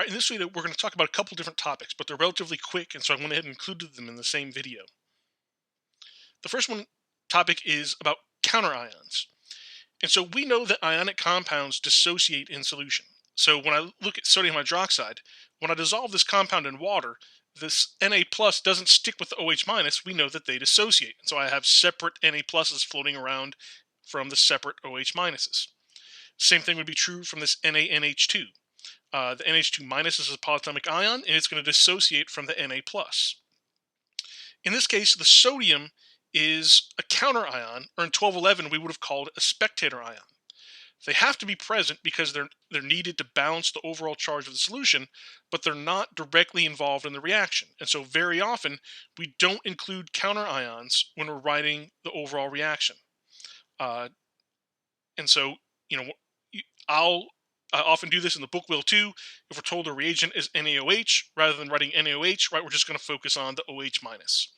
All right, in this video, we're going to talk about a couple different topics, but they're relatively quick, and so I went ahead and included them in the same video. The first one topic is about counter ions. And so we know that ionic compounds dissociate in solution. So when I look at sodium hydroxide, when I dissolve this compound in water, this Na plus doesn't stick with the OH minus. We know that they dissociate. And so I have separate Na pluses floating around from the separate OH minuses. Same thing would be true from this NaNH2. The NH2 minus is a polyatomic ion, and it's going to dissociate from the Na plus. In this case, the sodium is a counter ion, or in 1211 we would have called it a spectator ion. They have to be present because they're needed to balance the overall charge of the solution, but they're not directly involved in the reaction. And so very often we don't include counter ions when we're writing the overall reaction. And so, you know, I'll often do this, in the book will too. If we're told a reagent is NaOH, rather than writing NaOH, right, we're just going to focus on the OH minus.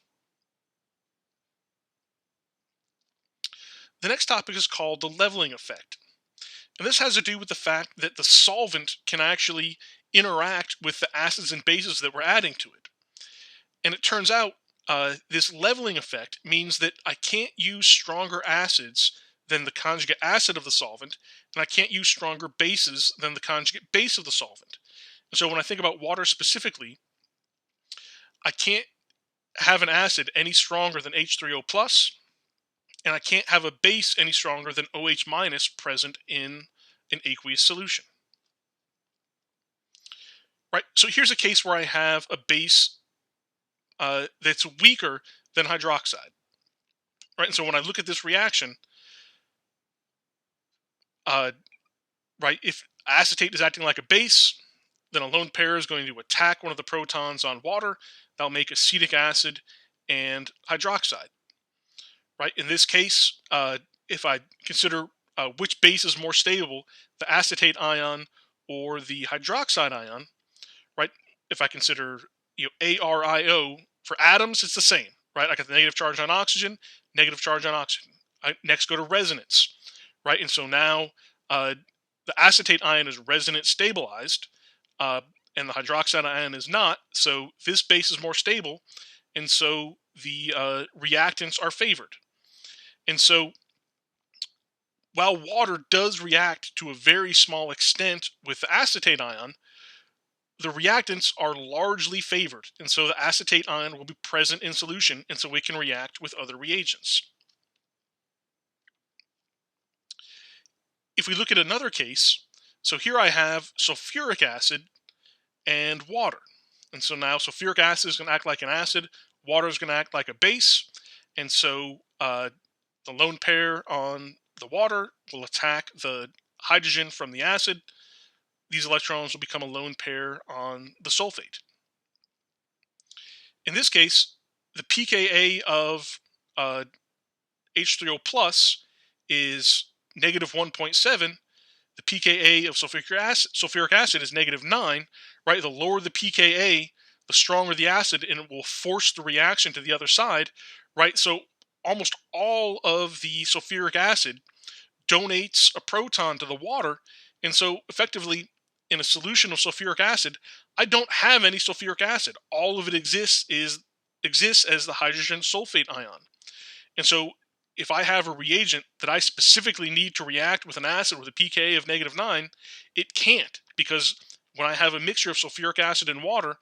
The next topic is called the leveling effect. And this has to do with the fact that the solvent can actually interact with the acids and bases that we're adding to it. And it turns out this leveling effect means that I can't use stronger acids than the conjugate acid of the solvent, and I can't use stronger bases than the conjugate base of the solvent. And so when I think about water specifically, I can't have an acid any stronger than H3O plus, and I can't have a base any stronger than OH minus present in an aqueous solution. Right, so here's a case where I have a base that's weaker than hydroxide. Right, and so when I look at this reaction, right, if acetate is acting like a base, then a lone pair is going to attack one of the protons on water. That'll make acetic acid and hydroxide. Right, in this case, if I consider which base is more stable, the acetate ion or the hydroxide ion, right? If I consider ARIO for atoms, it's the same, right? I got the negative charge on oxygen, negative charge on oxygen. I next go to resonance, right? And so now the acetate ion is resonance stabilized, and the hydroxide ion is not. So this base is more stable, and so the reactants are favored. And so while water does react to a very small extent with the acetate ion, the reactants are largely favored, and so the acetate ion will be present in solution, and so it can react with other reagents. If we look at another case, so here I have sulfuric acid and water. And so now sulfuric acid is going to act like an acid, water is going to act like a base, and so the lone pair on the water will attack the hydrogen from the acid. These electrons will become a lone pair on the sulfate. In this case, the pKa of H3O plus is negative 1.7. The pKa of sulfuric acid is negative 9. Right, the lower the pKa, the stronger the acid, and it will force the reaction to the other side. Right, so almost all of the sulfuric acid donates a proton to the water, and so effectively in a solution of sulfuric acid, I don't have any sulfuric acid. All of it exists as the hydrogen sulfate ion. And so if I have a reagent that I specifically need to react with an acid with a pKa of negative 9, it can't, because when I have a mixture of sulfuric acid and water,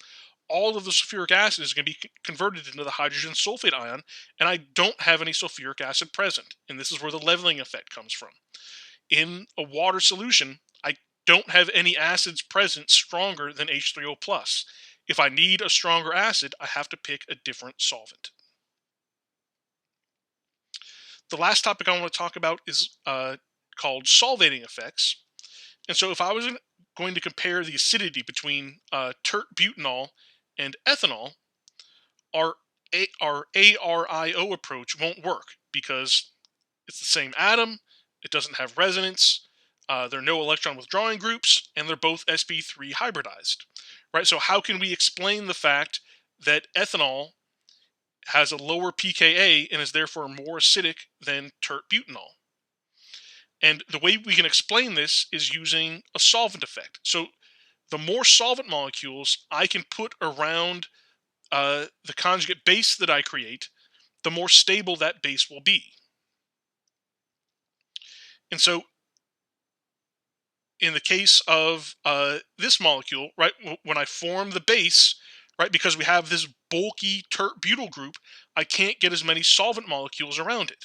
all of the sulfuric acid is going to be converted into the hydrogen sulfate ion, and I don't have any sulfuric acid present. And this is where the leveling effect comes from. In a water solution, I don't have any acids present stronger than H3O plus. If I need a stronger acid, I have to pick a different solvent. The last topic I want to talk about is called solvating effects. And so if I was going to compare the acidity between tert-butanol and ethanol, our ARIO approach won't work because it's the same atom, it doesn't have resonance, there are no electron withdrawing groups, and they're both sp3 hybridized. Right? So how can we explain the fact that ethanol has a lower pKa and is therefore more acidic than tert-butanol? And the way we can explain this is using a solvent effect. So the more solvent molecules I can put around the conjugate base that I create, the more stable that base will be. And so, in the case of this molecule, right, when I form the base, right, because we have this bulky tert butyl group, I can't get as many solvent molecules around it.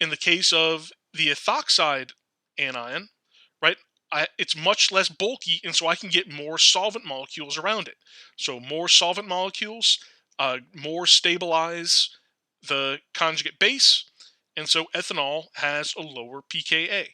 In the case of the ethoxide anion, right, it's much less bulky, and so I can get more solvent molecules around it. So more solvent molecules, more stabilize the conjugate base, and so ethanol has a lower pKa.